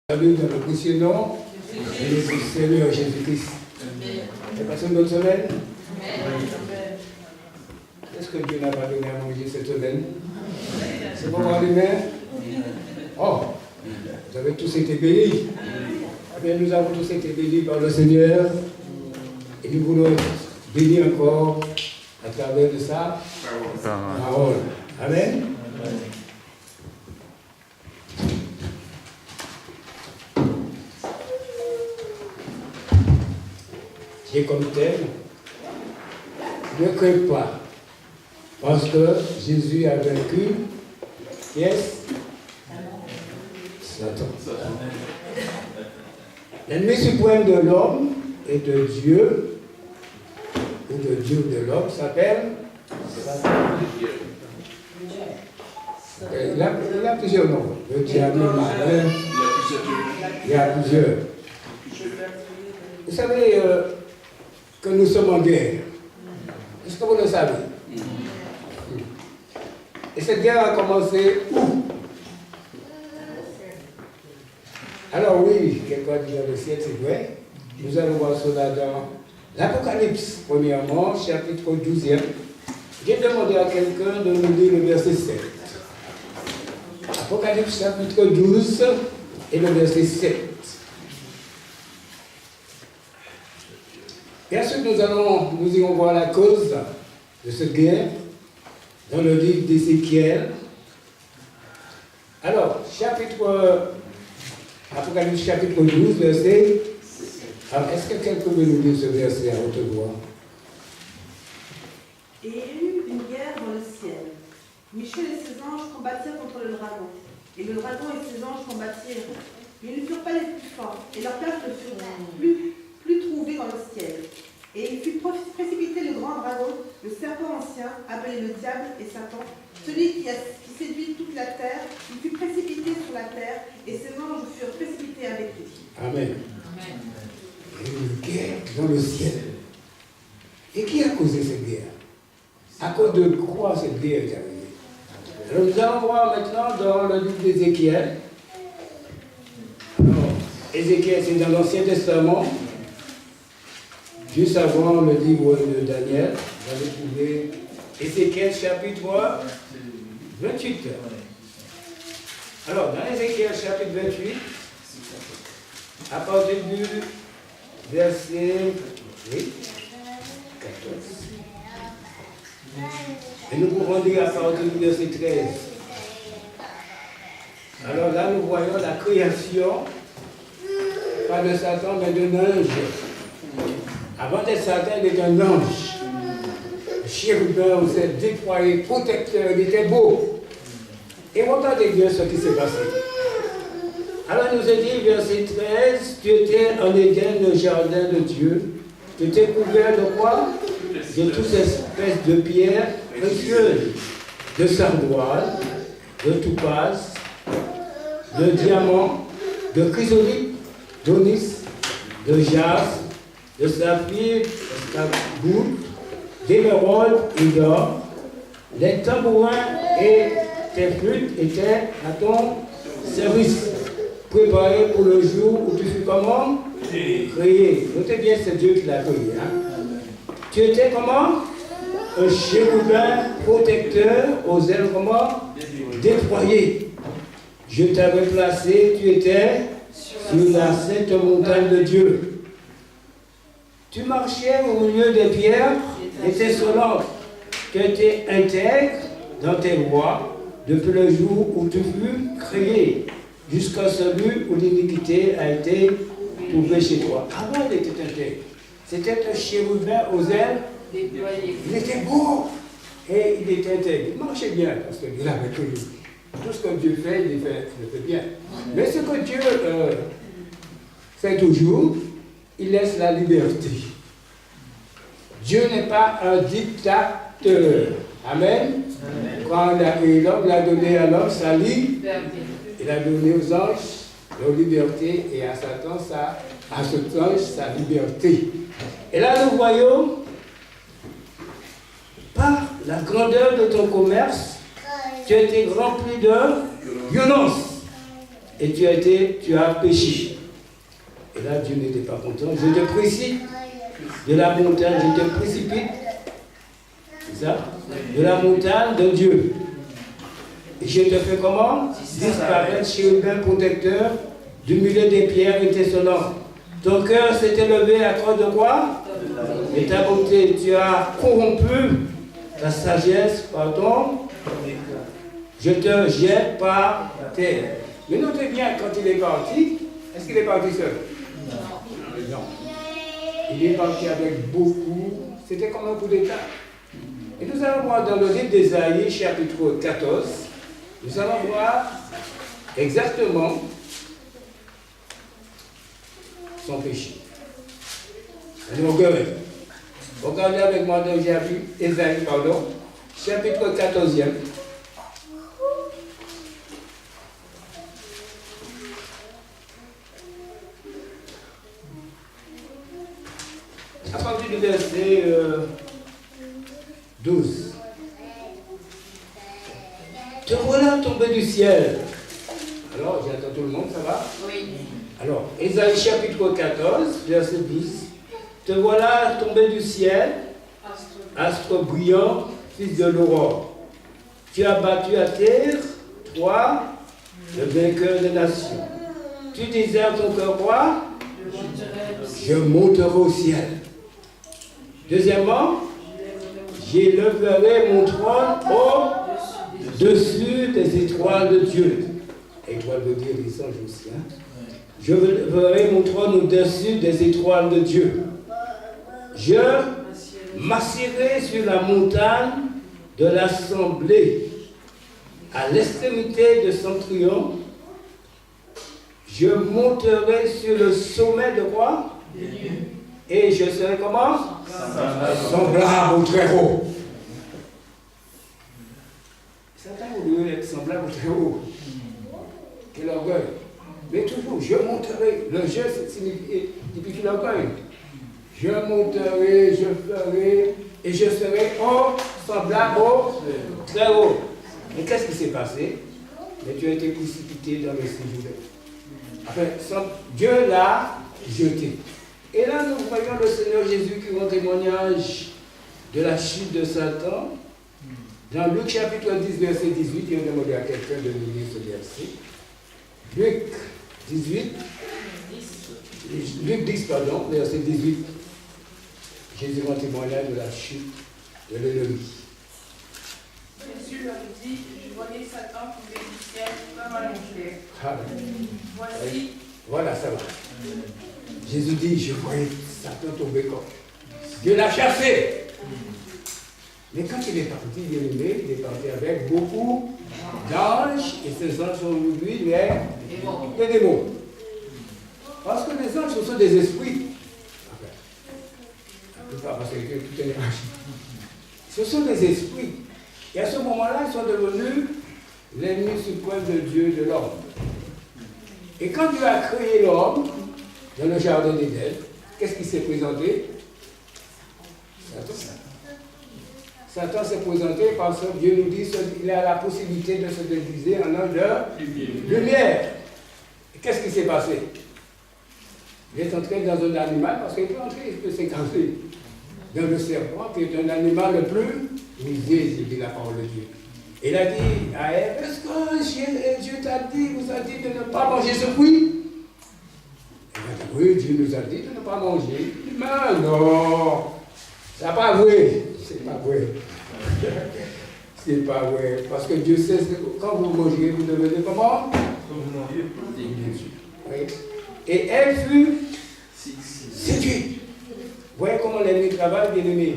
Salut dans le précieux nom du Seigneur Jésus-Christ. C'est passé une bonne semaine? Qu'est-ce que Dieu n'a pas donné à manger cette semaine? C'est pour voir les mains? Oh, vous avez tous été bénis. Eh bien, nous avons tous été bénis par le Seigneur et nous voulons être bénis encore à travers de sa parole. Amen. J'ai comme thème, ne crains pas, parce que Jésus a vaincu, yes, Satan. L'ennemi suprême de l'homme et de Dieu, ou de Dieu de l'homme, s'appelle Satan. Il a plusieurs noms. Le diable, le malin, il y a plusieurs. Vous savez que nous sommes en guerre. Est-ce que vous le savez? Et cette guerre a commencé où? Alors oui, quelqu'un dit dans le ciel, c'est vrai. Nous allons voir cela dans l'Apocalypse, premièrement, chapitre 12e. J'ai demandé à quelqu'un de nous lire le verset 7. Apocalypse, chapitre 12 et le verset 7. Et ensuite, nous irons voir la cause de cette guerre dans le livre d'Ézéchiel. Alors, Apocalypse chapitre 12, verset. Alors, est-ce que quelqu'un veut nous lire ce verset à haute voix? Et il y eut une guerre dans le ciel. Michel et ses anges combattirent contre le dragon. Et le dragon et ses anges combattirent. Mais ils ne furent pas les plus forts, et leur place ne fut plus trouvée dans le ciel. Et il fut précipité le grand dragon, le serpent ancien, appelé le diable et Satan, celui qui séduit toute la terre. Il fut précipité sur la terre, et ses anges furent précipités avec lui. Amen. Il y a une guerre dans le ciel. Et qui a causé cette guerre? À cause de quoi cette guerre est arrivée? Alors nous allons voir maintenant dans le livre d'Ézéchiel. Alors, Ézéchiel, c'est dans l'Ancien Testament. Juste avant le livre de Daniel, vous allez trouver Ézéchiel chapitre 28. Alors, dans Ézéchiel chapitre 28, à partir du verset 14. Et nous pouvons dire à partir du verset 13. Alors là, nous voyons la création, pas de Satan, mais d'un ange. Avant d'être Satan, il était un ange. Chérubin, on s'est déployé, protecteur, il était beau. Et regardez bien ce qui s'est passé. Alors, il nous a dit, verset 13, tu étais en Éden, le jardin de Dieu. Tu étais couvert de quoi? De toutes espèces de pierres précieuses, de sardoine, de topaze, de diamants, de chrysolite, d'onyx, de jaspe, de saphir, de d'émeraude et d'or. Les tambourins et tes flûtes étaient à ton service, préparés pour le jour où tu fus comment? Créé. Notez bien, c'est Dieu qui l'a créé. Tu étais comment? Un chérubin protecteur aux ailes comment? Déployées. Je t'avais placé, tu étais sur la sainte montagne de Dieu. Tu marchais au milieu des pierres étincelantes. Tu étais intègre dans tes voies depuis le jour où tu fus créé, jusqu'à celui où l'iniquité a été trouvée chez toi. Avant, il était intègre. C'était un chérubin aux ailes déployées. Il était beau et il était intègre. Il marchait bien parce qu'il avait créé. Tout ce que Dieu fait, il le fait bien. Mais ce que Dieu fait toujours, il laisse la liberté. Dieu n'est pas un dictateur. Amen. Quand il a créé l'homme, il a donné à l'homme sa liberté. Il a donné aux anges leur liberté et à Satan à cet ange sa liberté. Et là, nous voyons, par la grandeur de ton commerce, tu as été rempli de violence. et tu as péché. Et là, Dieu n'était pas content. Je te précipite de la montagne, je te précipite, c'est ça? De la montagne de Dieu. Et je te fais comment? Disparaître chérubin protecteur du milieu des pierres étincelantes. Ton cœur s'est élevé à cause de quoi? Et ta beauté, tu as corrompu la sagesse par ton. Je te jette par terre. Mais notez bien, quand il est parti, est-ce qu'il est parti seul? Non. Il est parti avec beaucoup. C'était comme un coup d'État. Et nous allons voir dans le livre d'Ésaïe, chapitre 14, nous allons voir exactement son péché. L'orgueil. Regardez avec moi dans Ésaïe, chapitre 14e. À partir du verset 12. Te voilà tombé du ciel. Alors, j'attends tout le monde, ça va? Oui. Alors, Ésaïe chapitre 14, verset 10. Te voilà tombé du ciel, astre brillant, fils de l'aurore. Tu as battu à terre, toi, le vainqueur des nations. Tu disais à ton cœur quoi? Je monterai au ciel. Deuxièmement, j'élèverai mon trône au-dessus des étoiles de Dieu. Étoiles veut dire les anges aussi. Hein? Je verrai mon trône au-dessus des étoiles de Dieu. Je m'assiérai sur la montagne de l'assemblée, à l'extrémité de son triomphe. Je monterai sur le sommet de quoi? Et je serai comment? Semblable au Très-Haut. Certains voulaient être semblables au Très-Haut. Quel orgueil. Mais toujours, je monterai. Le jeu signifie l'orgueil. Je monterai, je ferai, et je serai semblable au Très-Haut. Mais qu'est-ce qui s'est passé? Mais tu as été précipité dans le séjour. Enfin, Dieu l'a jeté. Et là, nous voyons le Seigneur Jésus qui rend témoignage de la chute de Satan. Dans Luc chapitre 10, verset 18, il a demandé à quelqu'un de nous lire ce verset. Luc 10, verset 18. Jésus rend témoignage de la chute de l'ennemi. Jésus leur dit, je voyais Satan tomber du ciel comme un éclair. Voici. Voilà, ça va. Jésus dit, je voyais Satan tomber comme. Dieu l'a chassé. Mais quand il est parti, il est parti avec beaucoup d'anges, et ces anges sont lui les démons. Parce que les anges, ce sont des esprits. Enfin, parce que tout est énergie. Ce sont des esprits. Et à ce moment-là, ils sont devenus l'ennemi suprême de Dieu, de l'homme. Et quand Dieu a créé l'homme, dans le jardin d'Éden, qu'est-ce qui s'est présenté? Satan s'est présenté parce que Dieu nous dit qu'il a la possibilité de se déguiser en ange de lumière. Et qu'est-ce qui s'est passé? Il est entré dans un animal, parce qu'il peut entrer, il peut s'écraser dans le serpent, qui est un animal le plus rusé, dit la parole de Dieu. Il a dit à Ève, est-ce que Dieu t'a dit, vous a dit de ne pas manger ce fruit? Elle a dit, oui, Dieu nous a dit de ne pas manger. Mais non, c'est pas vrai. C'est pas vrai. C'est pas vrai. Parce que Dieu sait que quand vous mangez, vous devenez comment? Comme vous mangez. Oui. Et elle fut séduite. Vous voyez comment l'ennemi travaille, bien aimé.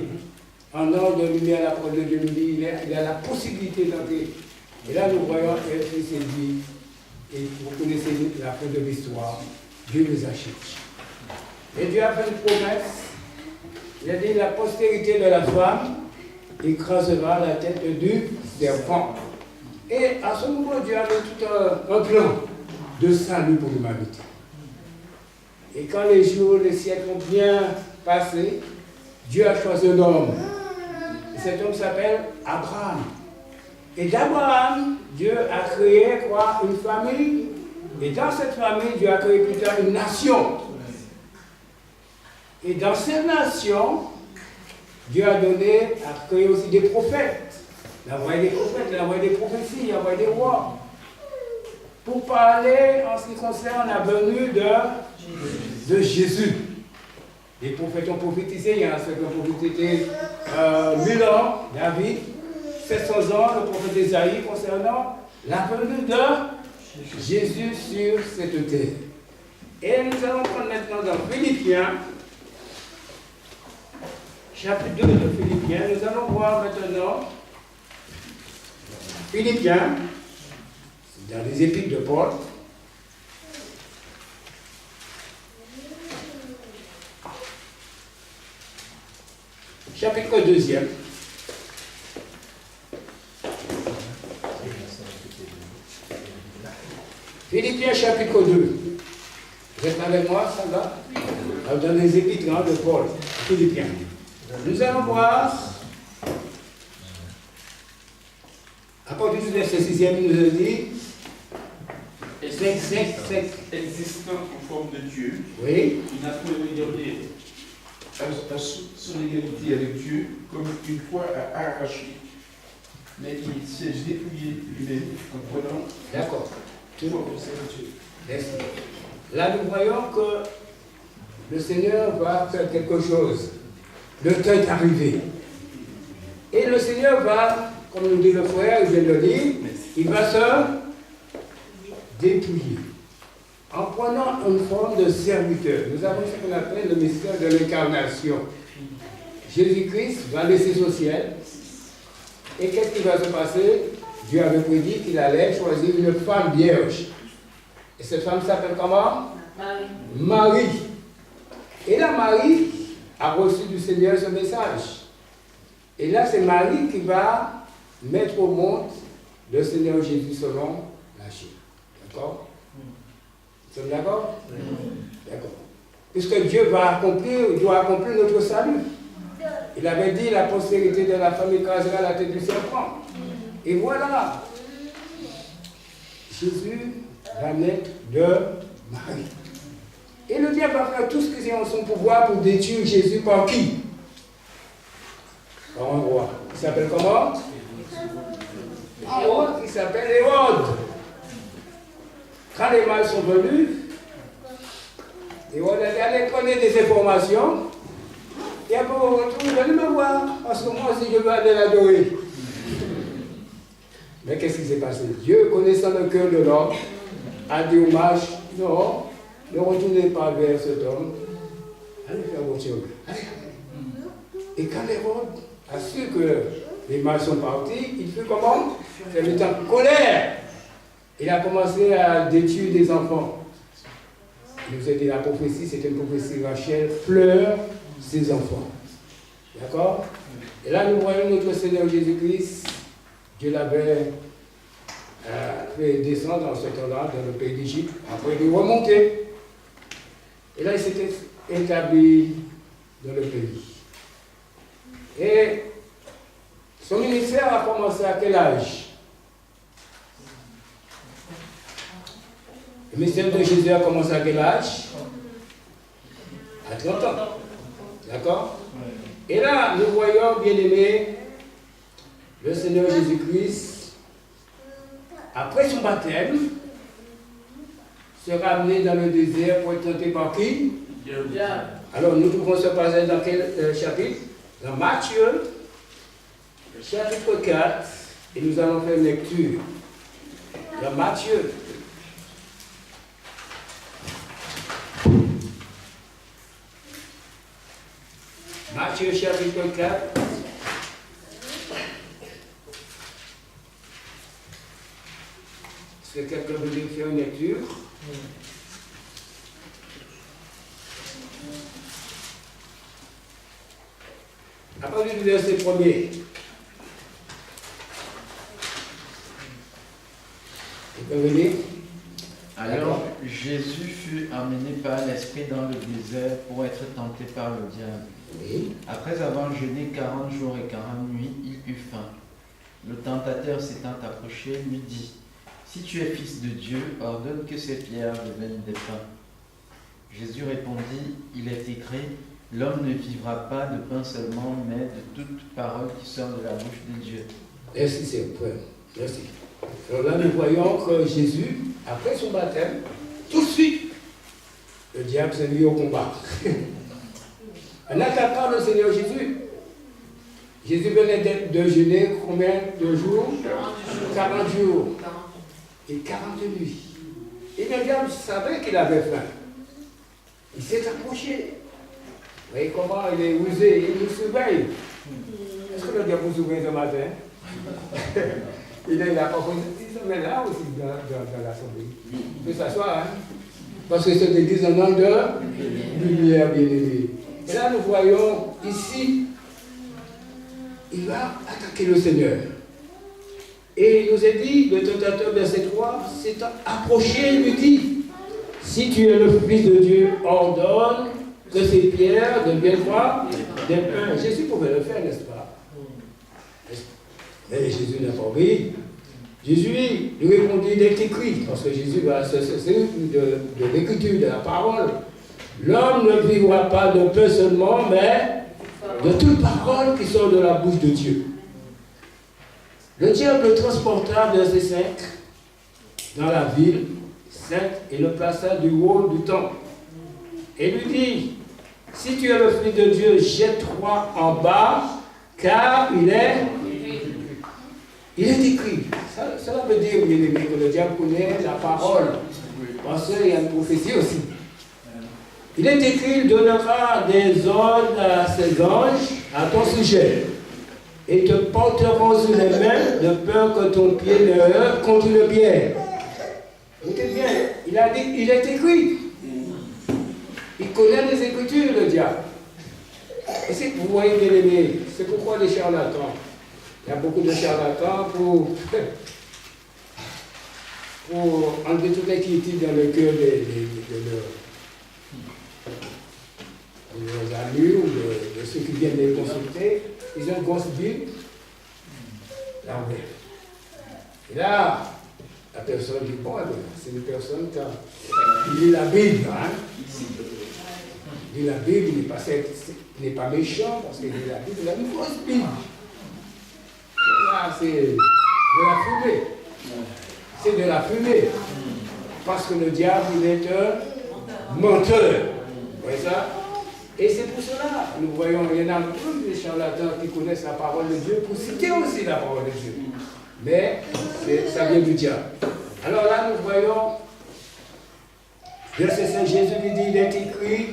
En ange de lumière, la parole de Dieu nous dit, il a la possibilité d'entrer. Et là, nous voyons qu'elle fut séduite. Et vous connaissez la fin de l'histoire. Dieu nous a cherchés. Et Dieu a fait une promesse. Il a dit, la postérité de la femme écrasera la tête du serpent. Et à ce moment, Dieu avait tout un plan de salut pour l'humanité. Et quand les jours, les siècles ont bien passé, Dieu a choisi un homme. Et cet homme s'appelle Abraham. Et d'Abraham, Dieu a créé quoi? Une famille Et dans cette famille, Dieu a créé plus tard une nation. Et dans ces nations, Dieu a donné, a créé aussi des prophètes. Il a envoyé des prophètes, il a envoyé des prophéties, il a envoyé des rois. Pour parler en ce qui concerne la venue de Jésus. Les prophètes ont prophétisé, il y en a ceux qui ont prophétisé 1000 ans, David, 700 ans, le prophète Ésaïe concernant la venue de Jésus sur cette terre. Et nous allons prendre maintenant dans Philippiens, chapitre 2 de Philippiens, nous allons voir maintenant Philippiens, dans les épîtres de Paul. Chapitre 2. Philippiens chapitre 2. Vous êtes avec moi, ça va? Dans les épîtres de Paul, Philippiens. Nous allons voir, à partir du verset 6e, il nous a dit, existant en forme de Dieu, oui. il n'a pu regarder à son égalité avec Dieu comme une fois à arracher, mais il s'est dépouillé lui-même en prenant. D'accord. Tout le monde de Dieu. Merci. Là, nous voyons que le Seigneur va faire quelque chose. Le temps est arrivé. Et le Seigneur va, comme nous dit le frère, il vient de le dire, il va se dépouiller. En prenant une forme de serviteur. Nous avons ce qu'on appelle le mystère de l'incarnation. Jésus-Christ va laisser son ciel. Et qu'est-ce qui va se passer? Dieu avait prédit qu'il allait choisir une femme vierge. Et cette femme s'appelle comment? Marie. Et là, Marie a reçu du Seigneur ce message. Et là, c'est Marie qui va mettre au monde le Seigneur Jésus selon la chair. D'accord? Nous sommes d'accord? D'accord. Puisque Dieu doit accomplir notre salut. Il avait dit la postérité de la femme écrasera la tête du serpent. Et voilà, Jésus va naître de Marie. Et le diable va faire tout ce qui est en son pouvoir pour détruire Jésus par qui? Par un roi. Il s'appelle comment? Un roi qui s'appelle Hérode. Quand les mâles sont venus, Hérode allait prendre des informations. Et après, on retrouve, venez me voir, parce que moi aussi je veux aller l'adorer. Mais qu'est-ce qui s'est passé? Dieu, connaissant le cœur de l'homme, a dit au mage, non, ne retournez pas vers cet homme, allez faire votre chose. Et quand Hérode a su que les mages sont partis, il fut comment? Il était en colère. Il a commencé à détruire des enfants. Il nous a dit la prophétie, c'est une prophétie, Rachel pleure ses enfants. D'accord? Et là, nous voyons notre Seigneur Jésus-Christ. Dieu l'avait fait descendre en ce temps-là dans le pays d'Égypte. Après, il est remonté. Et là, il s'était établi dans le pays. Et son ministère a commencé à quel âge? Le ministère de Jésus a commencé à quel âge? À 30 ans. D'accord? Et là, nous voyons, bien aimé, le Seigneur Jésus-Christ, après son baptême, sera amené dans le désert pour être tenté par qui? Alors, nous trouvons ce passage dans quel chapitre? Dans Matthieu, chapitre 4, et nous allons faire une lecture. Dans Matthieu. Matthieu, chapitre 4. Est-ce que quelqu'un veut bien faire une lecture? À partir du verset 1er. Vous pouvez venir? Alors Jésus fut amené par l'Esprit dans le désert pour être tenté par le diable. Oui. Après avoir jeûné 40 jours et 40 nuits, il eut faim. Le tentateur s'étant approché lui dit, « si tu es fils de Dieu, ordonne que ces pierres deviennent des pains. Jésus répondit, il est écrit, l'homme ne vivra pas de pain seulement, mais de toute parole qui sort de la bouche de Dieu. Merci, c'est vrai. Merci. Alors là, nous voyons que Jésus, après son baptême, tout de suite, le diable s'est mis au combat. En attaquant le Seigneur Jésus, Jésus venait de jeûner combien de jours? 40 jours. Et 40 nuits. Et le diable savait qu'il avait faim. Il s'est approché. Vous voyez comment il est usé, il nous surveille. Est-ce que le diable vous surveille ce matin? Il est là, il se met là aussi dans l'assemblée. Il peut s'asseoir, hein? Parce que c'est l'église en nom de lumière bien-aimée. Et là, nous voyons ici, il va attaquer le Seigneur. Et il nous a dit, le tentateur, verset 3, s'étant approché, il lui dit, si tu es le Fils de Dieu, ordonne que ces pierres deviennent quoi? Des pains. Jésus pouvait le faire, n'est-ce pas? Mais Jésus n'a pas obéi. Jésus lui répondit, il est écrit, parce que Jésus va se servir de l'écriture, de la parole. L'homme ne vivra pas de pain seulement, mais de toute parole qui sort de la bouche de Dieu. Le diable le transporta, verset 5, dans la ville sainte et le plaça du haut du temple. Et lui dit, si tu es le Fils de Dieu, jette-toi en bas, car il est écrit. Cela veut dire, bien aimé, que le diable connaît la parole. Parce qu'il y a une prophétie aussi. Il est écrit, il donnera des ordres à ses anges à ton sujet. Et te porteront sur les mains de peur que ton pied ne heurte contre une pierre. Écoutez bien, il a dit, il est écrit. Il connaît les Écritures, le diable. Et si vous voyez, bien aimé, c'est pourquoi les charlatans. Il y a beaucoup de charlatans pour enlever toute l'inquiétude dans le cœur de leurs amis ou de ceux qui viennent les consulter. Ils ont une grosse Bible. Là, et là, la personne dit, bon, c'est une personne qui lit la Bible. Hein? Il lit la Bible, il n'est pas méchant parce qu'il lit la Bible, il a une grosse Bible. Là, c'est de la fumée. C'est de la fumée. Parce que le diable, il est un menteur. Vous voyez ça? Et c'est pour cela, nous voyons, il y en a tous des charlatans qui connaissent la parole de Dieu pour citer aussi la parole de Dieu. Mais ça vient du diable. Alors là, nous voyons, verset 5, Jésus lui dit, il est écrit,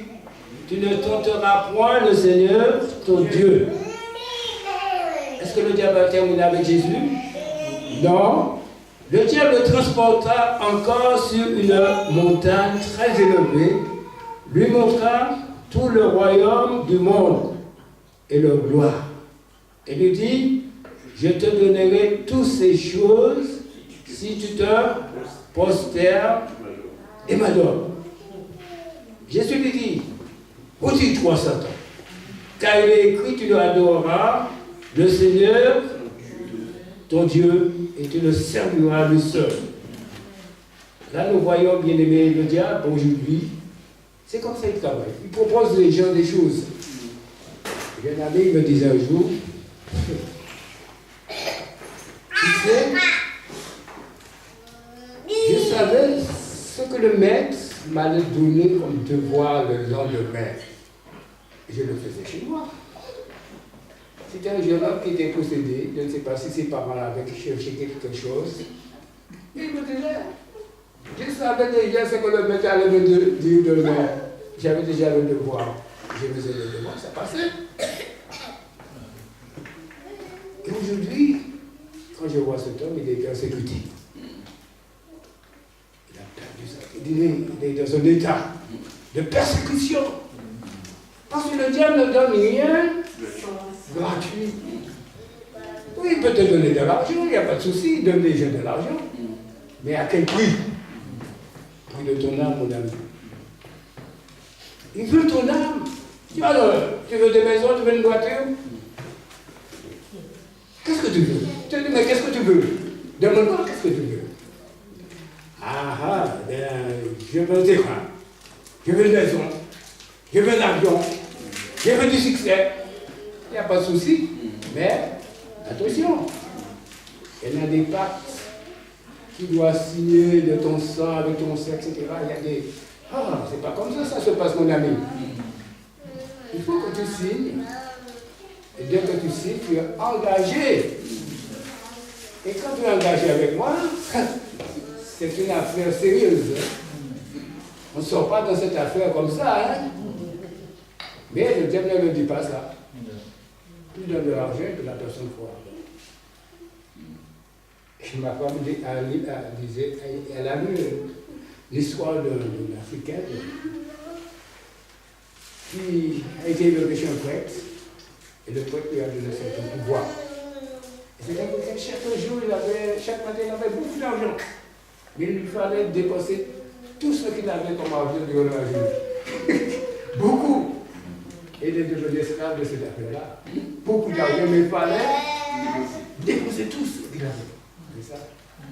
tu ne tenteras point le Seigneur, ton Dieu. Est-ce que le diable a terminé avec Jésus? Non. Le diable le transporta encore sur une montagne très élevée, lui montra tout le royaume du monde et leur gloire. Et lui dit, je te donnerai toutes ces choses si tu te prosternes et m'adores. Jésus lui dit, où dis-toi, Satan? Car il est écrit, tu adoreras le Seigneur, ton Dieu, et tu le serviras lui seul. Là, nous voyons, bien aimé, le diable, aujourd'hui, c'est comme ça qu'il travaille. Il propose aux gens des choses. Il y a un ami qui me disait un jour, tu sais, je savais ce que le maître m'allait donner comme devoir le lendemain. Je le faisais chez moi. C'était un jeune homme qui était possédé, je ne sais pas si ses parents avaient cherché quelque chose. Il me disait, je savais déjà ce que le maître allait me dire demain. J'avais déjà le devoir. Je faisais le devoir, ça passait. Et aujourd'hui, quand je vois cet homme, il est persécuté. Il a perdu sa vie. Il est dans un état de persécution. Parce que le diable ne donne rien gratuit. Oui, il peut te donner de l'argent, il n'y a pas de souci, il donne déjà de l'argent. Mais à quel prix? Prix de ton âme, mon ami. Il veut ton âme. Alors, tu veux des maisons, tu veux une voiture? Qu'est-ce que tu veux? Tu dis, mais qu'est-ce que tu veux? Demande-moi qu'est-ce que tu veux. je veux des terrain, je veux une maison, je veux un avion, je veux du succès. Il n'y a pas de souci. Mais, attention, il y a des pactes qui doivent signer de ton sang, avec ton sexe, etc. Il y a des... Ah, c'est pas comme ça se passe, mon ami. Il faut que tu signes. Et dès que tu signes, tu es engagé. Et quand tu es engagé avec moi, c'est une affaire sérieuse. On ne sort pas dans cette affaire comme ça. Hein? Mais le diable ne me dit pas ça. Tu donnes de l'argent que la personne croit. Et ma femme disait, elle a lu l'histoire d'une Africaine qui a été élevée chez un prêtre, et le prêtre lui a donné certain pouvoir. Et c'est que chaque jour, chaque matin, il avait beaucoup d'argent. Mais il lui fallait dépenser tout ce qu'il avait comme argent durant la journée. Beaucoup. Et il est devenu esclave de cette affaire-là. Beaucoup d'argent, mais il fallait déposer tout ce qu'il avait. C'est ça.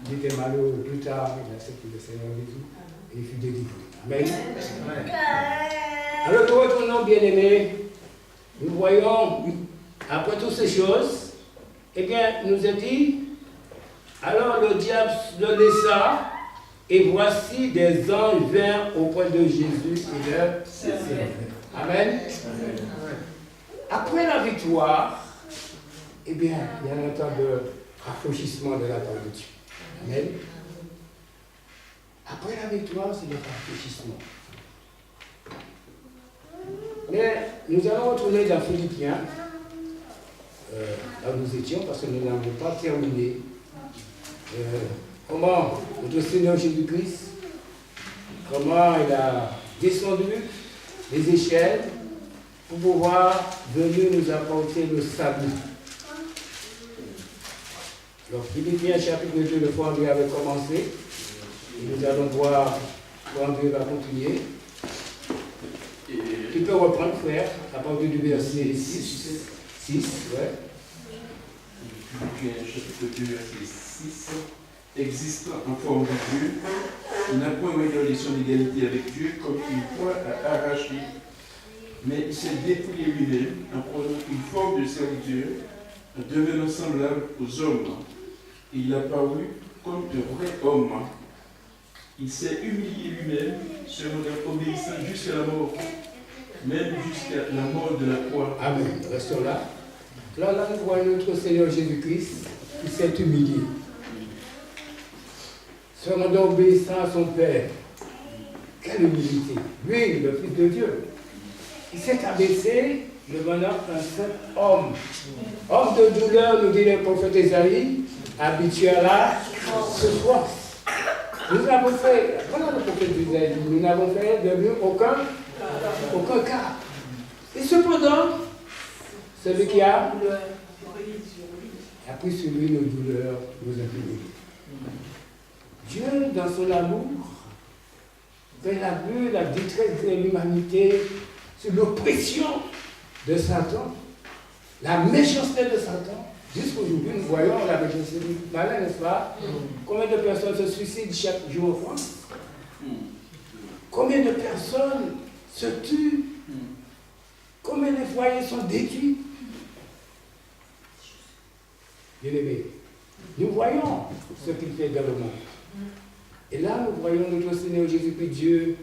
Il était malheureux. Plus tard, il a accepté le Seigneur Jésus et il fut délivré. Amen. Alors, nous retournons, bien-aimés. Nous voyons, après toutes ces choses, eh bien, nous a dit, alors le diable le laissa, et voici des anges vinrent auprès de Jésus et leur servirent. Amen. Après la victoire, eh bien, il y a un temps de rafraîchissement de la part de Dieu. Amen. Après la victoire, c'est le rafraîchissement. Mais nous allons retourner dans Philippiens, là où nous étions, parce que nous n'avons pas terminé. Comment notre Seigneur Jésus-Christ, comment il a descendu les échelles pour pouvoir venir nous apporter le salut. Alors, Philippiens chapitre 2, le frère André avait commencé, et nous allons voir, le frère André va continuer. Tu peux reprendre, frère, à partir du verset 6, ouais. Philippiens chapitre 2, verset 6. Existe en forme de Dieu, il n'a point regardé son égalité avec Dieu comme une proie à arracher, mais il s'est dépouillé lui-même en prenant une forme de serviteur, en devenant semblable aux hommes. Il a paru comme un vrai homme. Il s'est humilié lui-même, se rendant obéissant jusqu'à la mort, même jusqu'à la mort de la croix. Amen. Restons là. Là, nous voyons notre Seigneur Jésus-Christ qui s'est humilié. Se rendant obéissant à son Père. Quelle humilité. Lui, le Fils de Dieu. Il s'est abaissé devenant un simple homme. Homme de douleur, nous dit le prophète Isaïe, habitué à la souffrance. Nous n'avons fait, voilà le prophète Isaïe, nous n'avons fait de lui aucun cas. Et cependant, celui qui a pris sur lui nos douleurs, nos infirmités. Dieu, dans son amour, quand il a vu la détresse de l'humanité, sur l'oppression de Satan, la méchanceté de Satan, jusqu'aujourd'hui, nous voyons la méchanceté du malin, n'est-ce pas? Combien de personnes se suicident chaque jour en France? Combien de personnes se tuent? Combien de foyers sont détruits? Bien-aimés, nous voyons ce qu'il fait dans le monde. Et là, nous voyons notre Seigneur Jésus-Christ, Dieu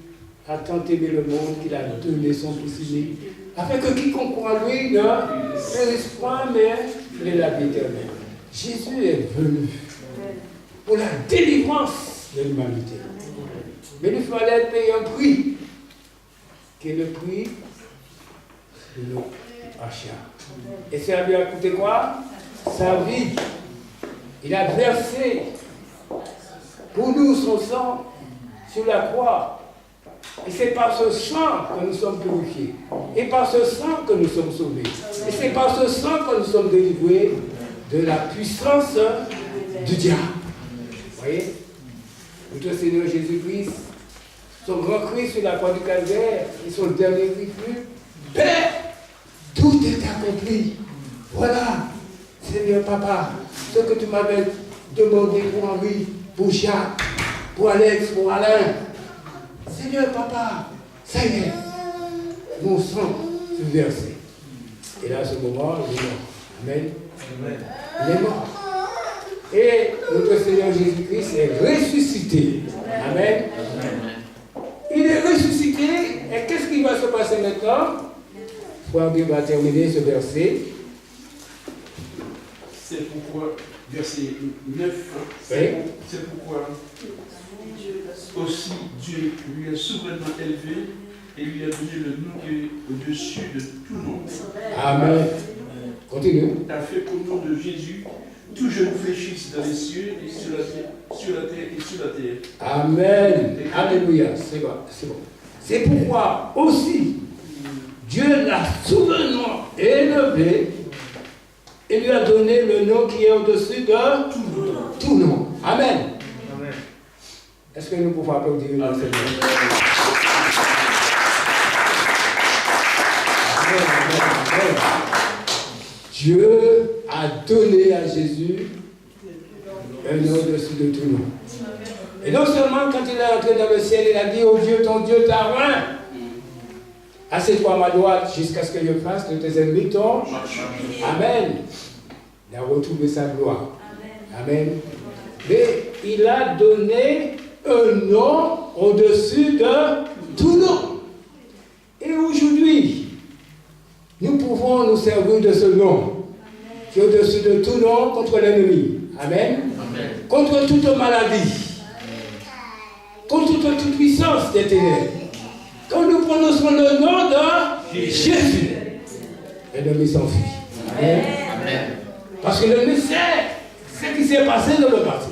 a tant aimé le monde qu'il a donné son Fils unique, afin que quiconque croit en lui ne périsse point, mais ait la vie éternelle. Jésus est venu pour la délivrance de l'humanité. Mais il fallait payer un prix, qui est le prix de notre achat. Et ça lui a coûté quoi? Sa vie. Il a versé pour nous son sang sur la croix. Et c'est par ce sang que nous sommes purifiés. Et par ce sang que nous sommes sauvés. Et c'est par ce sang que nous sommes délivrés de la puissance du diable. Vous voyez? Notre Seigneur Jésus-Christ, son grand cri sur la croix du calvaire, et son dernier cri fut: Père, tout est accompli. Voilà, Seigneur Papa, ce que tu m'avais demandé pour Henri, pour Jacques, pour Alex, pour Alain, Seigneur, papa, ça y est, mon sang fut versé. Et là, à ce moment, il est mort. Amen. Il est mort. Et notre Seigneur Jésus-Christ est ressuscité. Amen. Il est ressuscité. Et qu'est-ce qui va se passer maintenant? Frère Bill va terminer ce verset. C'est pourquoi, verset 9, Oui. c'est pourquoi aussi Dieu lui a souverainement élevé et lui a donné le nom qui est au-dessus de tout nom. Amen. Continue. A fait qu'au nom de Jésus, tout genou fléchisse dans les cieux et sur la terre et sur la terre. Amen. Alléluia. C'est bon. C'est bon. C'est pourquoi aussi Dieu l'a souverainement élevé et lui a donné le nom qui est au-dessus de tout nom. Amen. Amen. Est-ce que nous pouvons applaudir le Seigneur? Amen, amen, amen. Dieu a donné à Jésus un nom au-dessus de tout nom. Et non seulement quand il est entré dans le ciel, il a dit, oh Dieu, ton Dieu t'a oint. Assieds-toi à ma droite jusqu'à ce que je fasse que tes ennemis tombent. Amen. Il a retrouvé sa gloire. Amen. Mais il a donné un nom au-dessus de tout nom. Et aujourd'hui, nous pouvons nous servir de ce nom qui est au-dessus de tout nom contre l'ennemi. Amen. Amen. Contre toute maladie. Contre toute puissance des ténèbres. Quand nous prononçons le nom de Jésus, l'ennemi s'enfuit. Amen. Amen. Parce que l'ennemi sait ce qui s'est passé dans le passé.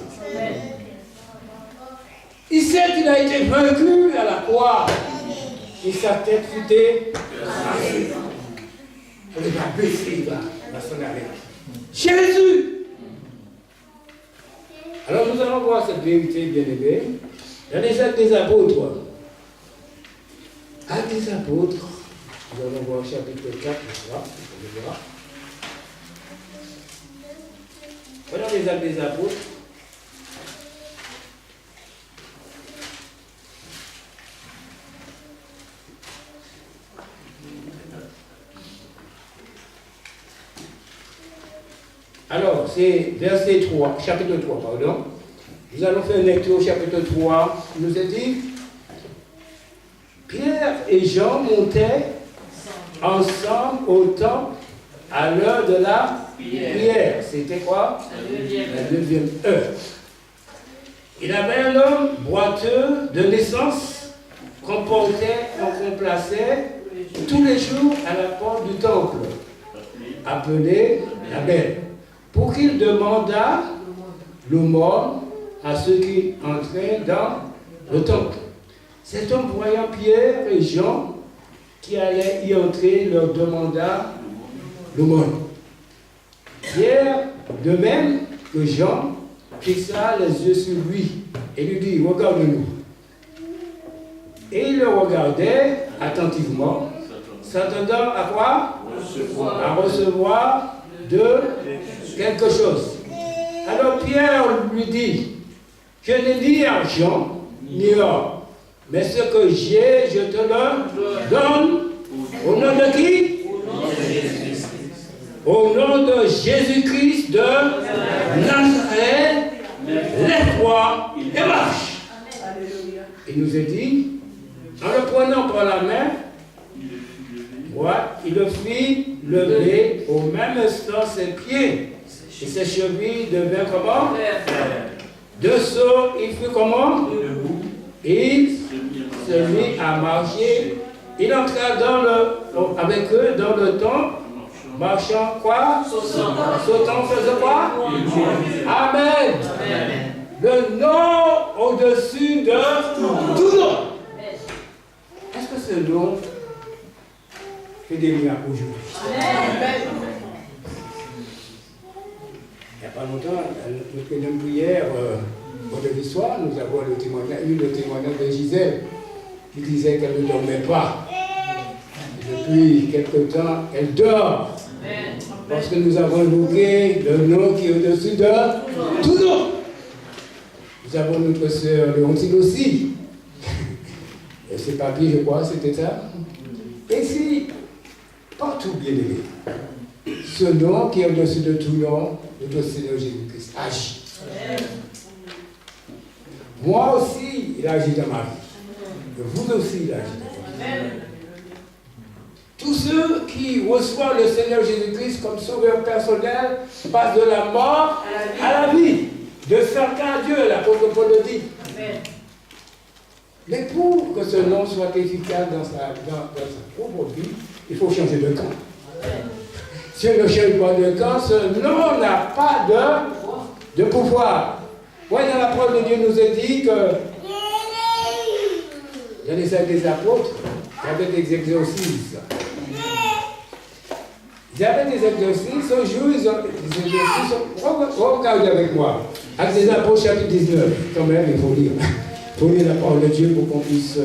Il sait qu'il a été vaincu à la croix. Et sa tête fut écrasée. Il va baisser, il va s'en aller. Jésus! Alors nous allons voir cette vérité bien-aimée dans les Actes des Apôtres. Actes des Apôtres, nous allons voir chapitre 4, vous voir. Voilà les Actes des Apôtres. Alors, c'est verset 3, chapitre 3, pardon. Nous allons faire une lecture au chapitre 3. Il nous est dit, Pierre et Jean montaient ensemble au temple à l'heure de la prière. C'était quoi? La 9e heure. Il avait un homme boiteux de naissance qu'on plaçait tous les jours à la porte du temple, appelé la Belle, pour qu'il demandât l'aumône à ceux qui entraient dans le temple. Cet homme, voyant Pierre et Jean qui allaient y entrer, leur demanda l'aumône. Pierre, de même que Jean, fixa les yeux sur lui et lui dit, regarde-nous. Et il le regardait attentivement, s'attendant à quoi? À recevoir de quelque chose. Alors Pierre lui dit, je n'ai ni argent ni or, mais ce que j'ai, je te le donne. Au nom de qui? Au nom de Jésus-Christ de Nazareth, lève-toi et marche. Il nous est dit, en le prenant par la main, il le fit lever au même instant ses pieds et ses chevilles devinrent comment? De saut, il fut comment? Il se mit à marcher. Il entra avec eux dans le temple, marchant quoi? Sautant, faisant quoi? Amen. Le nom au-dessus de tout nom. Est-ce que ce nom fait des miracles aujourd'hui? Il n'y a pas longtemps, notre deuxième prière, vendredi soir, nous avons eu le témoignage de Gisèle qui disait qu'elle ne dormait pas. Et depuis quelque temps, elle dort. Parce que nous avons invoqué le nom qui est au-dessus de tout nom. Nous avons notre sœur Léontine aussi, c'est papier, je crois, c'était ça. Et si, partout bien aimé, ce nom qui est au-dessus de tout nom, notre Seigneur Jésus-Christ, agit. Moi aussi, il agit dans ma vie. Et vous aussi, il agit dans votre vie. Tous ceux qui reçoivent le Seigneur Jésus-Christ comme sauveur personnel passent de la mort à la vie. De certains à Dieu, l'apôtre Paul le dit. Mais pour que ce nom soit efficace dans sa propre vie, il faut changer de camp. Si on ne change pas de camp, ce nom n'a pas de pouvoir. Moi, dans la parole de Dieu nous est dit que dans les actes des apôtres, il y avait des exorcismes. Ils avaient des exorcismes, un jour, ils ont des exorcismes. Regardez avec moi. Actes des apôtres, chapitre 19. Quand même, il faut lire. Il faut lire la parole de Dieu pour qu'on puisse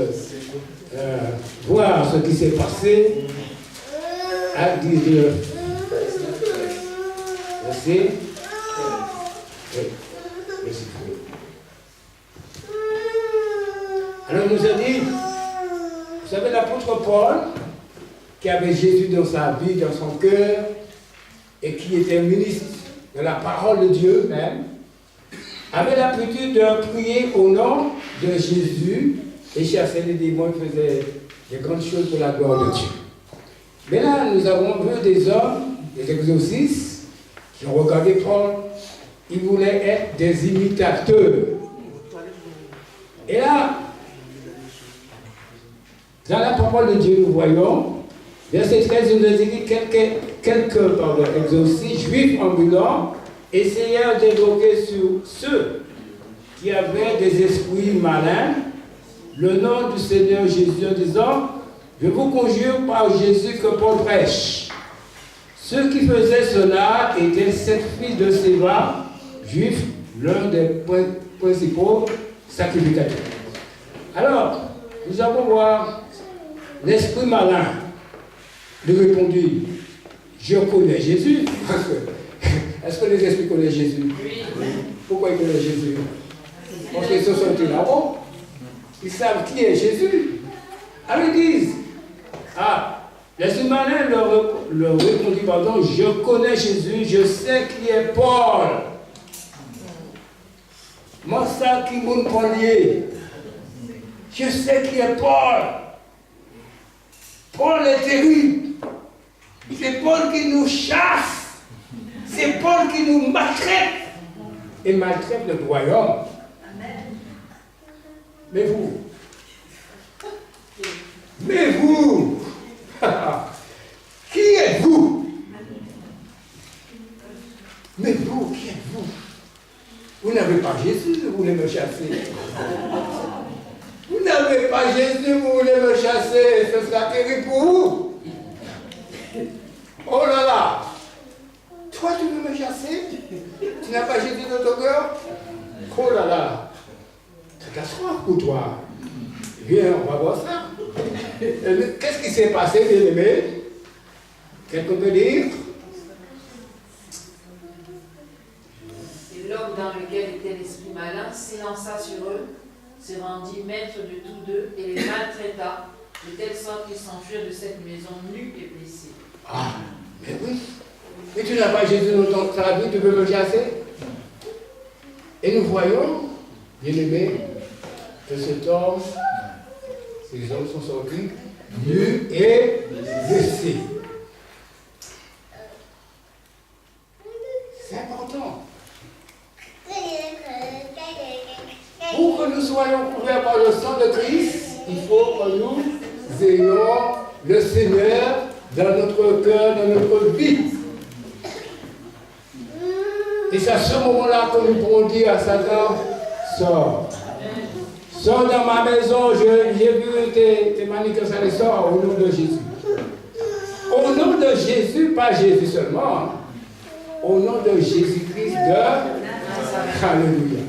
voir ce qui s'est passé. Actes 19. Verset. Alors, il nous a dit, vous savez, l'apôtre Paul, qui avait Jésus dans sa vie, dans son cœur, et qui était ministre de la parole de Dieu même, avait l'habitude de prier au nom de Jésus et chasser les démons qui faisaient des grandes choses pour la gloire de Dieu. Mais là, nous avons vu des hommes, des exorcistes, qui ont regardé Paul. Ils voulaient être des imitateurs. Et là, dans la parole de Dieu, nous voyons, verset 13, il nous dit quelques exorcistes juifs ambulants essayèrent d'évoquer sur ceux qui avaient des esprits malins le nom du Seigneur Jésus en disant, je vous conjure par Jésus que Paul prêche. Ceux qui faisaient cela étaient 7 fils de Séva, juifs, l'un des principaux sacrificateurs. Alors, nous allons voir l'esprit malin lui répondit, je connais Jésus. Est-ce que les esprits connaissent Jésus? Oui. Pourquoi ils connaissent Jésus? Parce qu'ils se sont là-haut. Ils savent qui est Jésus. Alors ils disent, l'esprit malin leur répondit, pardon, je connais Jésus, je sais qui est Paul. Moi, ça qui m'a parlé. Je sais qui est Paul. Paul est terrible. C'est Paul qui nous chasse. C'est Paul qui nous maltraite. Et maltraite le royaume. Mais vous, qui êtes-vous? Mais vous, qui êtes-vous? Vous n'avez pas Jésus, vous voulez me chasser. Vous n'avez pas Jésus, vous voulez me chasser. Ce sera terrible pour vous. Oh là là. Toi, tu veux me chasser? Tu n'as pas Jésus dans ton cœur? Oh là là. C'est catastrophe pour toi. Viens, on va voir ça. Qu'est-ce qui s'est passé, bien-aimé? Quelqu'un peut dire? Et l'homme dans lequel était l'esprit malin s'élança sur eux, se rendit maître de tous deux et les maltraita, de telle sorte qu'ils s'enfuirent de cette maison nus et blessés. Ah, mais oui. Mais tu n'as pas Jésus dans ta vie, tu veux me chasser? Et nous voyons, bien-aimés, que cet homme, ces hommes sont sortis nus et blessés. C'est important. Pour que nous soyons couverts par le sang de Christ, il faut que nous ayons le Seigneur dans notre cœur, dans notre vie. Et c'est à ce moment-là que nous pourrons dire à Satan, sors. Sors dans ma maison, j'ai vu tes manifestations, sors au nom de Jésus. Au nom de Jésus, pas Jésus seulement, hein. Au nom de Jésus-Christ de Alléluia.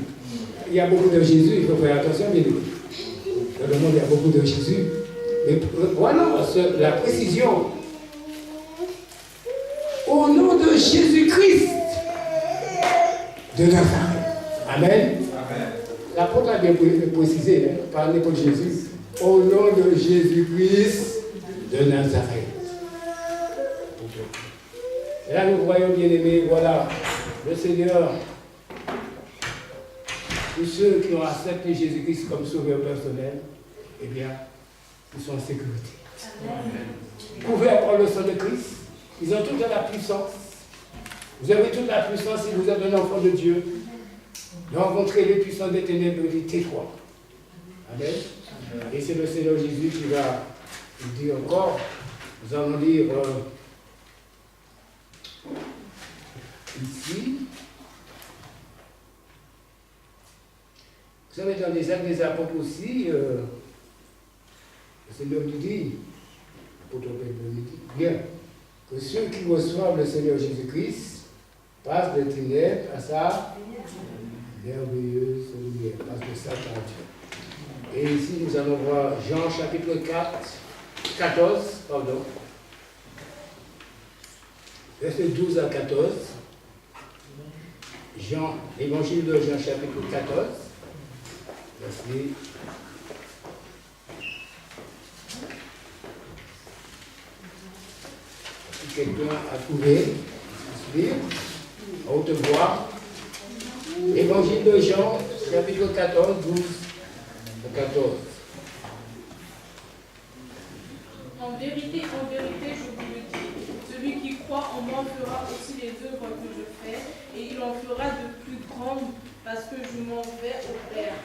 Il y a beaucoup de Jésus, il faut faire attention, bien sûr. Dans le monde, il y a beaucoup de Jésus. Mais voilà la précision. Au nom de Jésus-Christ de Nazareth. Amen. L'apôtre a bien précisé, par l'épée de Jésus. au nom de Jésus-Christ de Nazareth. Et là, nous voyons, bien-aimés, voilà, le Seigneur, tous ceux qui ont accepté Jésus-Christ comme sauveur personnel, eh bien, ils sont en sécurité. Vous pouvez apprendre le sang de Christ. Ils ont toute la puissance. Vous avez toute la puissance si vous êtes un enfant de Dieu. De rencontrer les puissants des ténèbres, dit tais-toi. Amen. Et c'est le Seigneur Jésus qui va nous dire encore. Nous allons lire ici. Vous savez, dans les Actes des Apôtres aussi, le Seigneur nous dit, bien, que ceux qui reçoivent le Seigneur Jésus-Christ passent des ténèbres à sa merveilleuse lumière, passent de Satan à Dieu. Et ici, nous allons voir Jean chapitre 14, verset 12 à 14. Jean, l'évangile de Jean chapitre 14, verset. Si quelqu'un a trouvé, lire, à haute voix. Évangile de Jean, chapitre 14, 12 à 14. En vérité, je vous le dis, celui qui croit en moi fera aussi les œuvres que je fais, et il en fera de plus grandes, parce que je m'en vais au Père.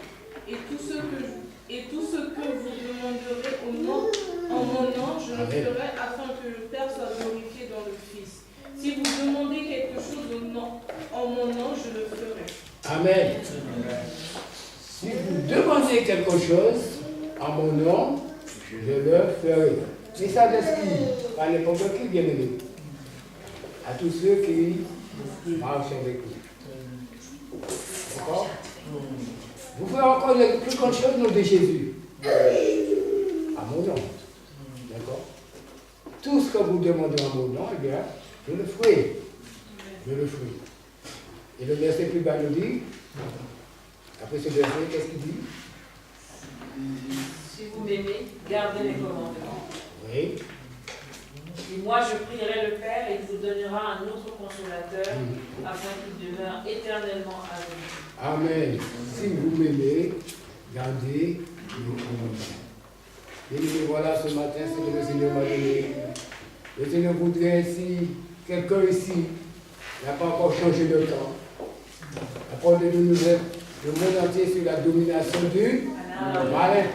Et tout ce que vous demanderez en mon nom, je le ferai afin que le Père soit glorifié dans le Fils. Si vous demandez quelque chose en mon nom, je le ferai. Amen. Si vous demandez quelque chose en mon nom, je le ferai. C'est ça l'esprit, pas n'importe qui, bien aimé. À tous ceux qui marchent avec nous. D'accord? Vous ferez encore les plus grandes choses au nom de Jésus. À mon nom. D'accord? Tout ce que vous demandez en mon nom, eh bien, je le ferai. Je le ferai. Et le verset plus bas nous dit, après ce verset, qu'est-ce qu'il dit? Si vous m'aimez, gardez mes commandements. Oui. Et moi, je prierai le Père et il vous donnera un autre consolateur afin qu'il demeure éternellement avec vous. Amen. Si vous m'aimez, gardez mes commandements. Et voilà, ce matin, c'est que le Seigneur m'a donné. Le Seigneur voudrait, si quelqu'un ici n'a pas encore changé de camp, apporter de nouvelles, le monde entier sur la domination du malin.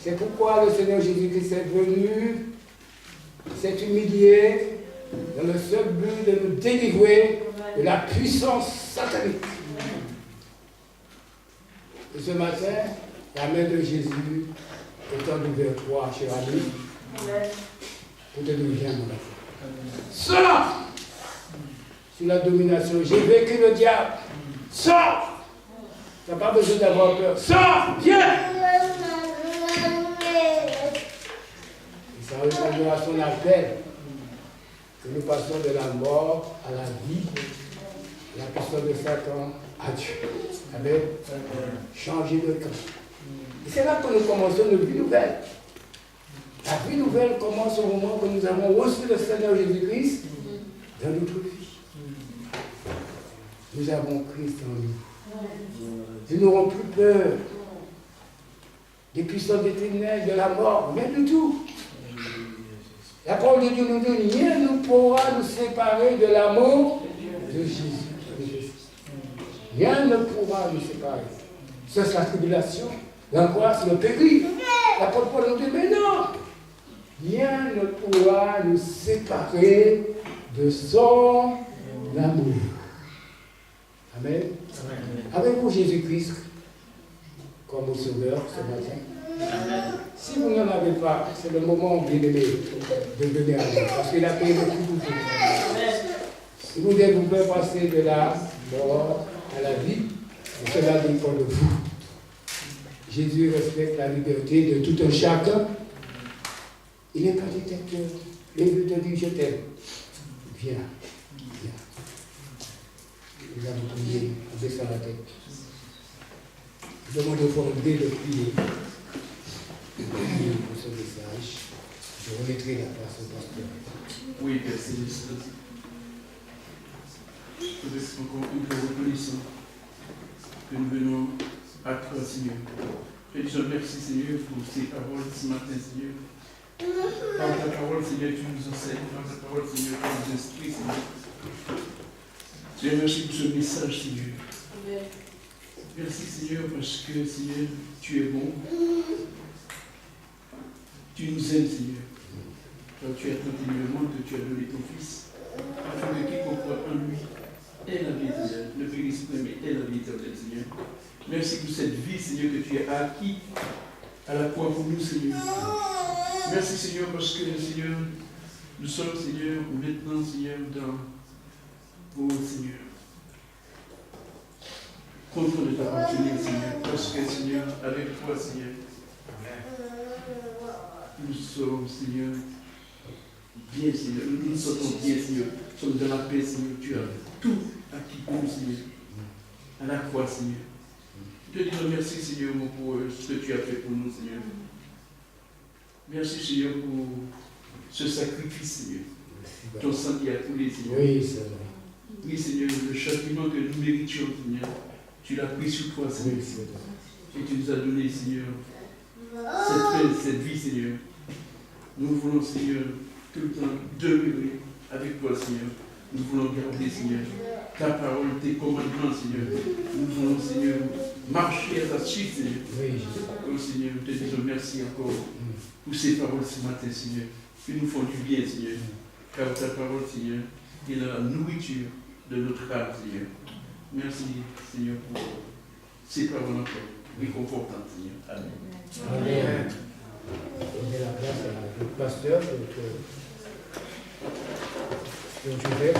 C'est pourquoi le Seigneur Jésus-Christ est venu, s'est humilié, dans le seul but de nous délivrer de la puissance satanique. Et ce matin, la main de Jésus est tendue vers toi, cher ami, pour te dire, mon enfant. Sors sur la domination. J'ai vécu le diable. Sors! Tu n'as pas besoin d'avoir peur. Sors! Viens! Et ça répondra à son appel que nous passons de la mort à la vie, la personne de Satan à Dieu. Amen. Changer de camp. Et c'est là que nous commençons une vie nouvelle. La vie nouvelle commence au moment où nous avons reçu le Seigneur Jésus-Christ dans notre vie. Nous avons Christ en nous. Nous n'aurons plus peur des puissances des ténèbres, de la mort, rien du tout. La parole de Dieu nous dit, rien ne pourra nous séparer de l'amour de Jésus. Rien ne pourra nous séparer. C'est la tribulation, l'angoisse, le péril. La parole nous dit, mais non, rien ne pourra nous séparer de son amour. Amen. Avez-vous Jésus-Christ comme sauveur ce matin? Amen. Si vous n'en avez pas, c'est le moment, bien aimé, de venir à lui, parce qu'il a payé le prix pour vous. Il voudrait vous faire passer de la mort à la vie, et cela dépend de vous. Jésus respecte la liberté de tout un chacun. Il n'est pas dictateur. Il veut te dire, je t'aime. Viens, viens. Nous allons prier, on descend la tête. Demande au fondé de prier. pour ce message. Je remettrai la place au pasteur. Oui, Père Céleste. Avec encore une fois reconnaissant que nous venons à toi, Seigneur. Et je te remercie, Seigneur, pour ces paroles ce matin, Seigneur. Par ta parole, Seigneur, tu nous enseignes. Par ta parole, Seigneur, tu nous instruis, Seigneur. Je te remercie pour ce message, Seigneur. Merci, Seigneur, parce que, Seigneur, tu es bon. Tu nous aimes, Seigneur. Car tu as tant aimé le monde que tu as donné ton Fils, afin que quiconque croit en lui ait la vie éternelle. Le périsse mais ait la vie éternelle, Seigneur. Merci pour cette vie, Seigneur, que tu as acquis à la croix pour nous, Seigneur. Merci, Seigneur, parce que, Seigneur, nous sommes, Seigneur, maintenant, Seigneur, oh, Seigneur, content de t'appartenir, Seigneur, parce que, Seigneur, avec toi, Seigneur, nous sommes, Seigneur, bien, Seigneur, nous nous sentons bien, Seigneur, nous sommes dans la paix, Seigneur, tu as tout acquis pour nous, Seigneur, à la croix, Seigneur. Je te dis merci, Seigneur, pour ce que tu as fait pour nous, Seigneur. Merci, Seigneur, pour ce sacrifice, Seigneur. Ton sang qui a coulé, Seigneur. Oui, c'est vrai. Oui, Seigneur, le châtiment que nous méritions, Seigneur, tu l'as pris sur toi, Seigneur. Oui, c'est vrai. Et tu nous as donné, Seigneur, cette paix, cette vie, Seigneur. Nous voulons, Seigneur, tout le temps demeurer avec toi, Seigneur. Nous voulons garder, Seigneur, ta parole, tes commandements, Seigneur. Nous voulons, Seigneur, marcher à ta suite, Seigneur. Oui, Jésus. Oh, Seigneur, nous te disons merci encore pour ces paroles ce matin, Seigneur, qui nous font du bien, Seigneur. Car ta parole, Seigneur, est la nourriture de notre âme, Seigneur. Merci, Seigneur, pour ces paroles encore réconfortantes, Seigneur. Amen. Amen. Donnez la place à notre pasteur. Donc, je vais.